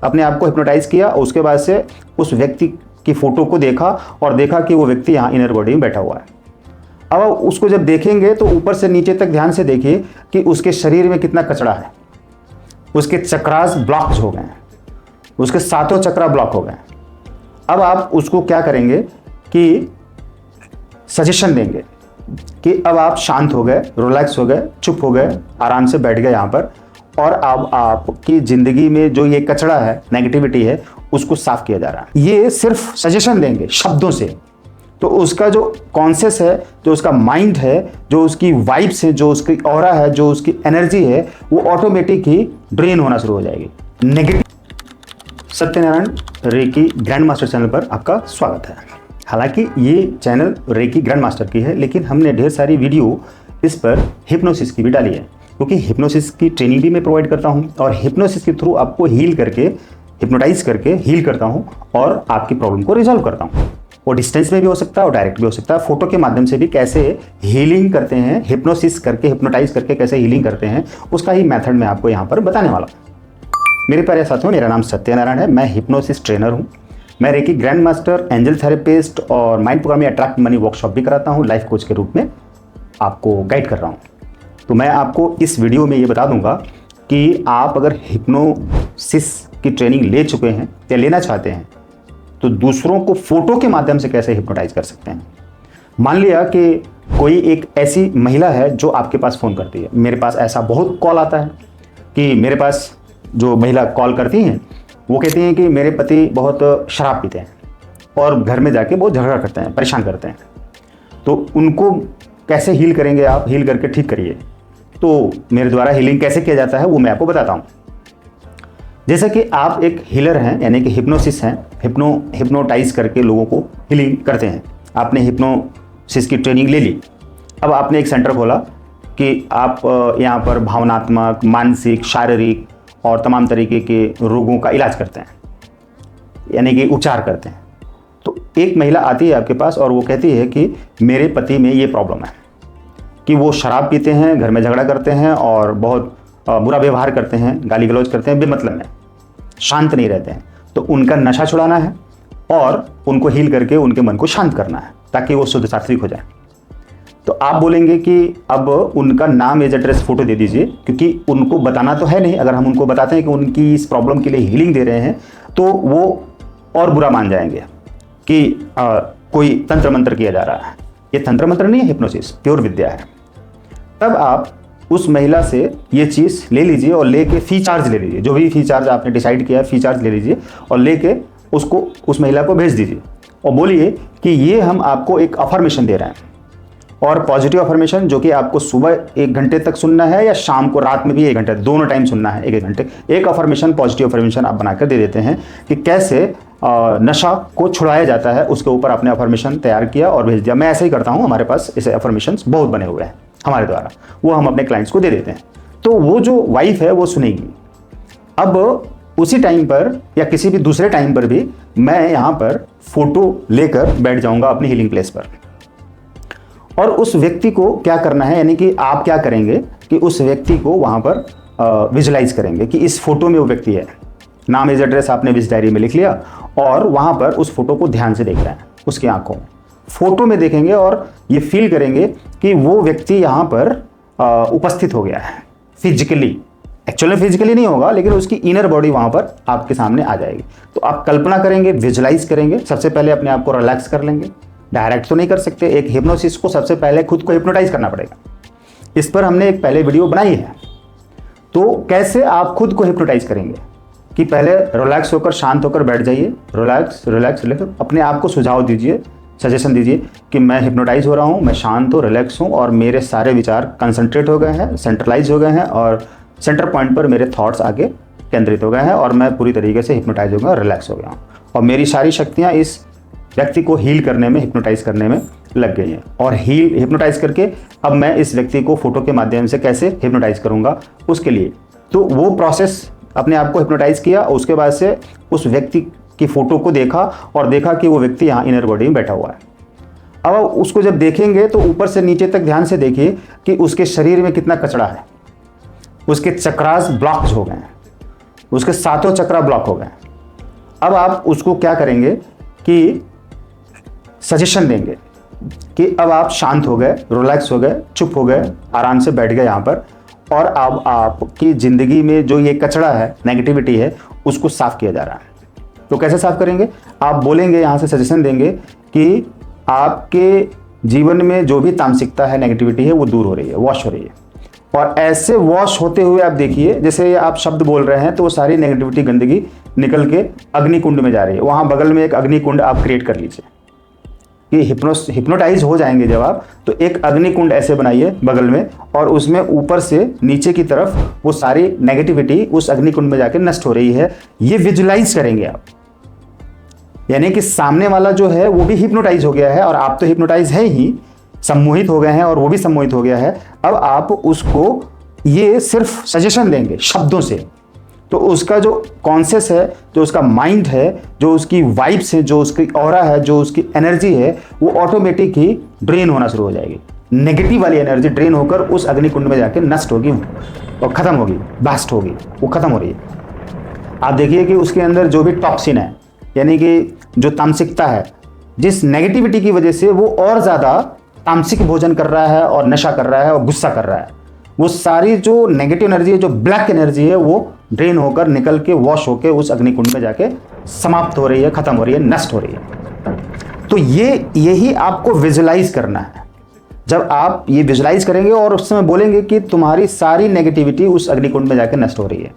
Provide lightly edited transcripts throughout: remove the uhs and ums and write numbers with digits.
अपने आप को हिप्नोटाइज किया और उसके बाद से उस व्यक्ति की फ़ोटो को देखा और देखा कि वो व्यक्ति यहाँ इनर बॉडी में बैठा हुआ है। अब उसको जब देखेंगे तो ऊपर से नीचे तक ध्यान से देखिए कि उसके शरीर में कितना कचरा है। उसके चक्रास ब्लॉक हो गए हैं, उसके सातों चक्रा ब्लॉक हो गए। अब आप उसको क्या करेंगे कि सजेशन देंगे कि अब आप शांत हो गए, रिलैक्स हो गए, चुप हो गए, आराम से बैठ गए यहाँ पर, और अब आपकी ज़िंदगी में जो ये कचरा है, नेगेटिविटी है, उसको साफ किया जा रहा है। ये सिर्फ सजेशन देंगे शब्दों से, तो उसका जो कॉन्शियस है, जो उसका माइंड है, जो उसकी वाइब्स है, जो उसकी ऑरा है, जो उसकी एनर्जी है, वो ऑटोमेटिक ही ड्रेन होना शुरू हो जाएगी negative. Satyanarayan recce grand master channel पर आपका स्वागत है। हालांकि ये चैनल रेकी ग्रैंड मास्टर की है, लेकिन हमने ढेर सारी वीडियो इस पर हिप्नोसिस की भी डाली है, क्योंकि हिप्नोसिस की ट्रेनिंग भी मैं प्रोवाइड करता हूँ और हिप्नोसिस के थ्रू आपको हील करके, हिप्नोटाइज करके हील करता हूँ और आपकी प्रॉब्लम को रिजॉल्व करता हूँ। वो डिस्टेंस में भी हो सकता है और डायरेक्ट भी हो सकता है। फोटो के माध्यम से भी कैसे हीलिंग करते हैं, हिप्नोसिस करके, हिप्नोटाइज करके कैसे हीलिंग करते हैं, उसका ही मेथड मैं आपको यहाँ पर बताने वाला हूँ। मेरे प्यारे साथियों, मेरा नाम सत्यनारायण है, मैं हिप्नोसिस ट्रेनर हूँ। मैं reiki grand master, angel therapist और mind programming attract money workshop भी कराता हूँ। लाइफ कोच के रूप में आपको गाइड कर रहा हूँ। तो मैं आपको इस वीडियो में ये बता दूंगा कि आप अगर हिप्नोसिस की ट्रेनिंग ले चुके हैं या लेना चाहते हैं तो दूसरों को फोटो के माध्यम से कैसे हिप्नोटाइज कर सकते हैं। मान लिया कि कोई एक ऐसी महिला है जो आपके पास फ़ोन करती है। मेरे पास ऐसा बहुत कॉल आता है कि मेरे पास जो महिला कॉल करती हैं वो कहती हैं कि मेरे पति बहुत शराब पीते हैं और घर में जाके बहुत झगड़ा करते हैं, परेशान करते हैं। तो उनको कैसे हील करेंगे आप, हील करके ठीक करिए। तो मेरे द्वारा हीलिंग कैसे किया जाता है वो मैं आपको बताता हूँ। जैसे कि आप एक हीलर हैं, यानी कि हिप्नोसिस हैं, हिप्नोटाइज करके लोगों को हीलिंग करते हैं। आपने हिप्नोसिस की ट्रेनिंग ले ली, अब आपने एक सेंटर खोला कि आप यहाँ पर भावनात्मक, मानसिक, शारीरिक और तमाम तरीके के रोगों का इलाज करते हैं, यानी कि उपचार करते हैं। तो एक महिला आती है आपके पास और वो कहती है कि मेरे पति में ये प्रॉब्लम है कि वो शराब पीते हैं, घर में झगड़ा करते हैं और बहुत बुरा व्यवहार करते हैं, गाली गलौज करते हैं, बेमतलब में शांत नहीं रहते हैं। तो उनका नशा छुड़ाना है और उनको हील करके उनके मन को शांत करना है ताकि वो शुद्ध सात्विक हो जाए। तो आप बोलेंगे कि अब उनका नाम, एज, एड्रेस, फोटो दे दीजिए, क्योंकि उनको बताना तो है नहीं। अगर हम उनको बताते हैं कि उनकी इस प्रॉब्लम के लिए हीलिंग दे रहे हैं तो वो और बुरा मान जाएंगे कि कोई तंत्र मंत्र किया जा रहा है। ये तंत्र मंत्र नहीं है, हिप्नोसिस प्योर विद्या है। तब आप उस महिला से ये चीज़ ले लीजिए और लेके फी चार्ज ले लीजिए। जो भी फी चार्ज आपने डिसाइड किया है, फी चार्ज ले लीजिए और लेके उसको उस महिला को भेज दीजिए और बोलिए कि ये हम आपको एक अफर्मेशन दे रहे हैं, और पॉजिटिव अफर्मेशन जो कि आपको सुबह 1 घंटे तक सुनना है या शाम को, रात में भी 1 घंटे, दोनों टाइम सुनना है। 1 घंटे एक अफर्मेशन, पॉजिटिव अफर्मेशन आप बनाकर दे देते हैं कि कैसे नशा को छुड़ाया जाता है। उसके ऊपर आपने अफर्मेशन तैयार किया और भेज दिया। मैं ऐसे ही करता हूँ, हमारे पास ऐसे अफर्मेशन बहुत बने हुए हैं हमारे द्वारा, वो हम अपने क्लाइंट्स को दे देते हैं। तो वो जो वाइफ है वो सुनेगी। अब उसी टाइम पर या किसी भी दूसरे टाइम पर भी मैं यहाँ पर फोटो लेकर बैठ जाऊँगा अपनी हीलिंग प्लेस पर, और उस व्यक्ति को क्या करना है, यानी कि आप क्या करेंगे कि उस व्यक्ति को वहाँ पर विजुलाइज करेंगे कि इस फोटो में वो व्यक्ति है। नाम, एज, एड्रेस आपने विज डायरी में लिख लिया और वहाँ पर उस फोटो को ध्यान से देख रहे हैं, उसकी आंखों में फोटो में देखेंगे और ये फील करेंगे कि वो व्यक्ति यहाँ पर उपस्थित हो गया है फिजिकली। एक्चुअली फिजिकली नहीं होगा, लेकिन उसकी इनर बॉडी वहाँ पर आपके सामने आ जाएगी। तो आप कल्पना करेंगे, विजुलाइज करेंगे। सबसे पहले अपने आप को रिलैक्स कर लेंगे। डायरेक्ट तो नहीं कर सकते, एक हिप्नोसिस को सबसे पहले खुद को हिप्नोटाइज करना पड़ेगा। इस पर हमने एक पहले वीडियो बनाई है। तो कैसे आप खुद को हिप्नोटाइज करेंगे कि पहले रिलैक्स होकर, शांत होकर बैठ जाइए। रिलैक्स रिलैक्स रिलैक्स अपने आप को सुझाव दीजिए, सजेशन दीजिए कि मैं हिप्नोटाइज हो रहा हूँ, मैं शांत हूँ, रिलैक्स हूँ और मेरे सारे विचार कंसंट्रेट हो गए हैं, सेंट्रलाइज हो गए हैं और सेंटर पॉइंट पर मेरे थॉट्स आगे केंद्रित हो गए हैं और मैं पूरी तरीके से हिप्नोटाइज हो गया, रिलैक्स हो गया हूँ और मेरी सारी शक्तियाँ इस व्यक्ति को हील करने में, हिप्नोटाइज करने में लग गई हैं। और हिप्नोटाइज करके अब मैं इस व्यक्ति को फोटो के माध्यम से कैसे हिप्नोटाइज करूँगा उसके लिए। तो वो प्रोसेस, अपने आप को हिप्नोटाइज किया और उसके बाद से उस व्यक्ति की फ़ोटो को देखा और देखा कि वो व्यक्ति यहाँ इनर बॉडी में बैठा हुआ है। अब उसको जब देखेंगे तो ऊपर से नीचे तक ध्यान से देखिए कि उसके शरीर में कितना कचरा है। उसके चक्रास ब्लॉक हो गए हैं, उसके सातों चक्रा ब्लॉक हो गए। अब आप उसको क्या करेंगे कि सजेशन देंगे कि अब आप शांत हो गए, रिलैक्स हो गए, चुप हो गए, आराम से बैठ गए यहाँ पर, और अब आपकी ज़िंदगी में जो ये कचरा है, नेगेटिविटी है, उसको साफ़ किया जा रहा है। तो कैसे साफ़ करेंगे? आप बोलेंगे, यहाँ से सजेशन देंगे कि आपके जीवन में जो भी तामसिकता है, नेगेटिविटी है, वो दूर हो रही है, वॉश हो रही है। और ऐसे वॉश होते हुए आप देखिए, जैसे आप शब्द बोल रहे हैं तो वो सारी नेगेटिविटी, गंदगी निकल के अग्निकुंड में जा रही है। वहाँ बगल में एक अग्निकुंड आप क्रिएट कर लीजिए कि हिप्नोटाइज हो जाएंगे जब आप, तो एक अग्निकुंड ऐसे बनाइए बगल में, और उसमें ऊपर से नीचे की तरफ वो सारी नेगेटिविटी उस अग्निकुंड में जाके नष्ट हो रही है। ये विजुलाइज करेंगे आप, यानी कि सामने वाला जो है वो भी हिप्नोटाइज हो गया है और आप तो हिप्नोटाइज है ही, सम्मोहित हो गए हैं और वो भी सम्मोहित हो गया है। अब आप उसको ये सिर्फ सजेशन देंगे शब्दों से, तो उसका जो कॉन्शियस है, जो उसका माइंड है, जो उसकी वाइब्स है, जो उसकी ऑरा है, जो उसकी एनर्जी है, वो ऑटोमेटिक ही ड्रेन होना शुरू हो जाएगी। नेगेटिव वाली एनर्जी ड्रेन होकर उस अग्निकुंड में जाके नष्ट होगी और ख़त्म होगी, ब्लास्ट होगी, वो ख़त्म हो रही है। आप देखिए कि उसके अंदर जो भी टॉक्सिन है, यानी कि जो तामसिकता है, जिस नेगेटिविटी की वजह से वो और ज़्यादा तामसिक भोजन कर रहा है और नशा कर रहा है और गुस्सा कर रहा है, वो सारी जो नेगेटिव एनर्जी है, जो ब्लैक एनर्जी है, वो ड्रेन होकर निकल के वॉश होकर उस अग्निकुंड में जाके समाप्त हो रही है, खत्म हो रही है, नष्ट हो रही है। तो यही आपको विजुलाइज करना है। जब आप ये विजुलाइज करेंगे और उस समय बोलेंगे कि तुम्हारी सारी नेगेटिविटी उस अग्निकुंड में जाके नष्ट हो रही है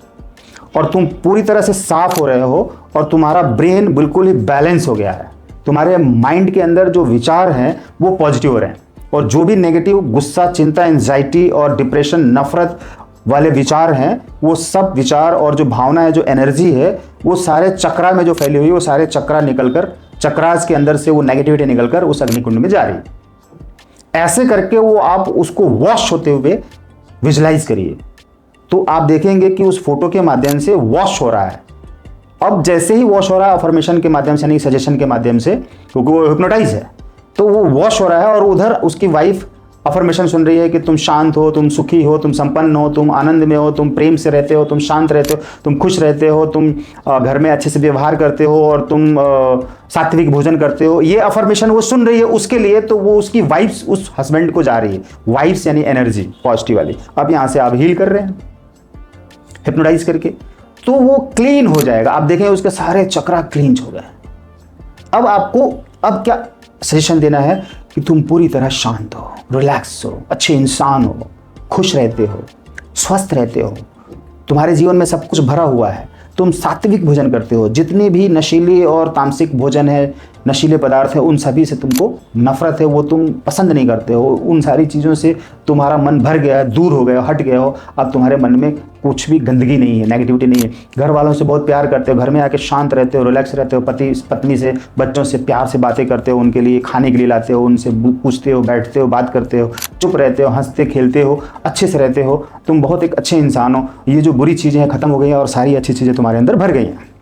और तुम पूरी तरह से साफ हो रहे हो और तुम्हारा ब्रेन बिल्कुल ही बैलेंस हो गया है, तुम्हारे माइंड के अंदर जो विचार हैं वो पॉजिटिव हो रहे हैं, और जो भी नेगेटिव गुस्सा, चिंता, एंजाइटी और डिप्रेशन, नफरत वाले विचार हैं, वो सब विचार और जो भावना है, जो एनर्जी है, वो सारे चक्रा में जो फैली हुई, वो सारे चक्रा निकलकर, चक्रास के अंदर से वो नेगेटिविटी निकलकर उस अग्निकुंड में जा रही है। ऐसे करके वो आप उसको वॉश होते हुए विजुलाइज करिए, तो आप देखेंगे कि उस फोटो के माध्यम से वॉश हो रहा है। अब जैसे ही वॉश हो रहा है अफर्मेशन के माध्यम से, नहीं सजेशन के माध्यम से, क्योंकि वो हिप्नोटाइज है, तो वो वॉश हो रहा है और उधर उसकी वाइफ अफर्मेशन सुन रही है कि तुम शांत हो, तुम सुखी हो, तुम संपन्न हो, तुम आनंद में हो, तुम प्रेम से रहते हो, तुम शांत रहते हो, तुम खुश रहते हो, तुम घर में अच्छे से व्यवहार करते हो और तुम सात्विक भोजन करते हो। ये अफर्मेशन वो सुन रही है उसके लिए, तो वो उसकी वाइब्स उस हस्बैंड को जा रही है, वाइब्स यानी एनर्जी पॉजिटिव वाली। अब यहाँ से आप हील कर रहे हैं हिप्नोटाइज करके, तो वो क्लीन हो जाएगा। आप देखें उसके सारे चक्रा क्लीन हो गए। अब आपको अब क्या सजेशन देना है कि तुम पूरी तरह शांत हो, रिलैक्स हो, अच्छे इंसान हो, खुश रहते हो, स्वस्थ रहते हो, तुम्हारे जीवन में सब कुछ भरा हुआ है, तुम सात्विक भोजन करते हो, जितने भी नशीली और तामसिक भोजन है, नशीले पदार्थ है, उन सभी से तुमको नफरत है, वो तुम पसंद नहीं करते हो, उन सारी चीज़ों से तुम्हारा मन भर गया है, दूर हो गया, हट गया हो। अब तुम्हारे मन में कुछ भी गंदगी नहीं है, नेगेटिविटी नहीं है, घर वालों से बहुत प्यार करते हो, घर में आके शांत रहते हो, रिलैक्स रहते हो, पति पत्नी से, बच्चों से प्यार से बातें करते हो, उनके लिए खाने के लिए लाते हो, उनसे पूछते हो, बैठते हो, बात करते हो, चुप रहते हो, हंसते खेलते हो, अच्छे से रहते हो, तुम बहुत एक अच्छे इंसान हो। ये जो बुरी चीज़ें हैं ख़त्म हो गई हैं और सारी अच्छी चीज़ें तुम्हारे अंदर भर गई हैं।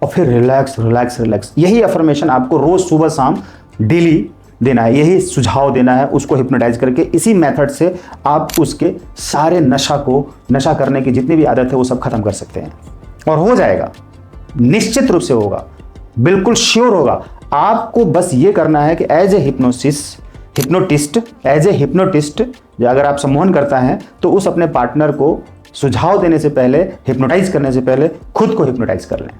और फिर रिलैक्स रिलैक्स रिलैक्स, यही अफर्मेशन आपको रोज़ सुबह शाम डेली देना है, यही सुझाव देना है उसको हिप्नोटाइज करके। इसी मेथड से आप उसके सारे नशा करने की जितनी भी आदत है वो सब खत्म कर सकते हैं, और हो जाएगा, निश्चित रूप से होगा, बिल्कुल श्योर होगा। आपको बस ये करना है कि एज ए हिप्नोटिस्ट अगर आप सम्मोहन करता है तो उस अपने पार्टनर को सुझाव देने से पहले, हिप्नोटाइज करने से पहले खुद को हिप्नोटाइज कर लें।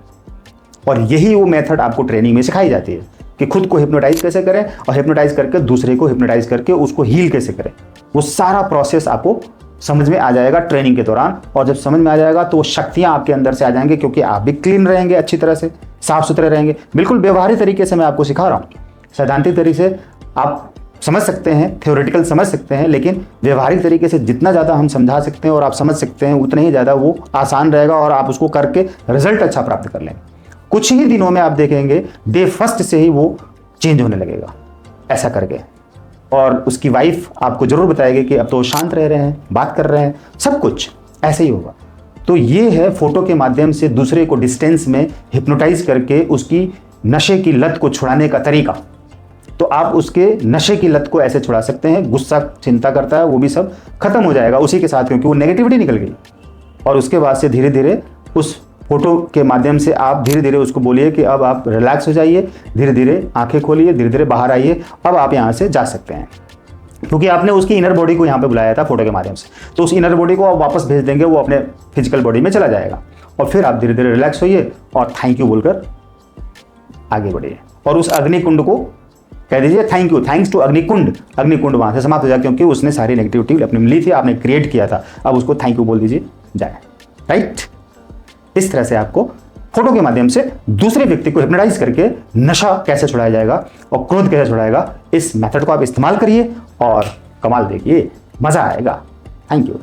और यही वो मेथड आपको ट्रेनिंग में सिखाई जाती है कि खुद को हिप्नोटाइज कैसे करें और हिप्नोटाइज करके दूसरे को हिप्नोटाइज करके उसको हील कैसे करें। वो सारा प्रोसेस आपको समझ में आ जाएगा ट्रेनिंग के दौरान, और जब समझ में आ जाएगा तो वो शक्तियां आपके अंदर से आ जाएंगी, क्योंकि आप भी क्लीन रहेंगे, अच्छी तरह से साफ सुथरे रहेंगे। बिल्कुल व्यवहारिक तरीके से मैं आपको सिखा रहा हूँ, सैद्धांतिक तरीके से आप समझ सकते हैं, थ्योरेटिकल समझ सकते हैं, लेकिन व्यवहारिक तरीके से जितना ज़्यादा हम समझा सकते हैं और आप समझ सकते हैं उतना ही ज़्यादा वो आसान रहेगा और आप उसको करके रिजल्ट अच्छा प्राप्त कर लेंगे। कुछ ही दिनों में आप देखेंगे डे फर्स्ट से ही वो चेंज होने लगेगा ऐसा करके, और उसकी वाइफ आपको जरूर बताएगी कि अब तो शांत रह रहे हैं, बात कर रहे हैं, सब कुछ ऐसे ही होगा। तो ये है फोटो के माध्यम से दूसरे को डिस्टेंस में हिप्नोटाइज करके उसकी नशे की लत को छुड़ाने का तरीका। तो आप उसके नशे की लत को ऐसे छुड़ा सकते हैं, गुस्सा चिंता करता है वो भी सब खत्म हो जाएगा उसी के साथ, क्योंकि वो नेगेटिविटी निकल गई। और उसके बाद से धीरे धीरे उस फोटो के माध्यम से आप धीरे धीरे उसको बोलिए कि अब आप रिलैक्स हो जाइए, धीरे धीरे आंखें खोलिए, धीरे धीरे बाहर आइए, अब आप यहाँ से जा सकते हैं। क्योंकि आपने उसकी इनर बॉडी को यहाँ पे बुलाया था फोटो के माध्यम से, तो उस इनर बॉडी को आप वापस भेज देंगे, वो अपने फिजिकल बॉडी में चला जाएगा और फिर आप धीरे धीरे रिलैक्स होइए और थैंक यू बोलकर आगे बढ़िए। और उस अग्निकुंड को कह दीजिए थैंक यू, थैंक्स टू अग्निकुंड। अग्निकुंड वहाँ से समाप्त हो जाए, क्योंकि उसने सारी नेगेटिविटी अपनी मिली थी, आपने क्रिएट किया था, अब उसको थैंक यू बोल दीजिए, जाए। राइट, इस तरह से आपको फोटो के माध्यम से दूसरे व्यक्ति को हिप्नोटाइज करके नशा कैसे छुड़ाया जाएगा और क्रोध कैसे छुड़ाएगा, इस मेथड को आप इस्तेमाल करिए और कमाल देखिए, मजा आएगा। Thank you.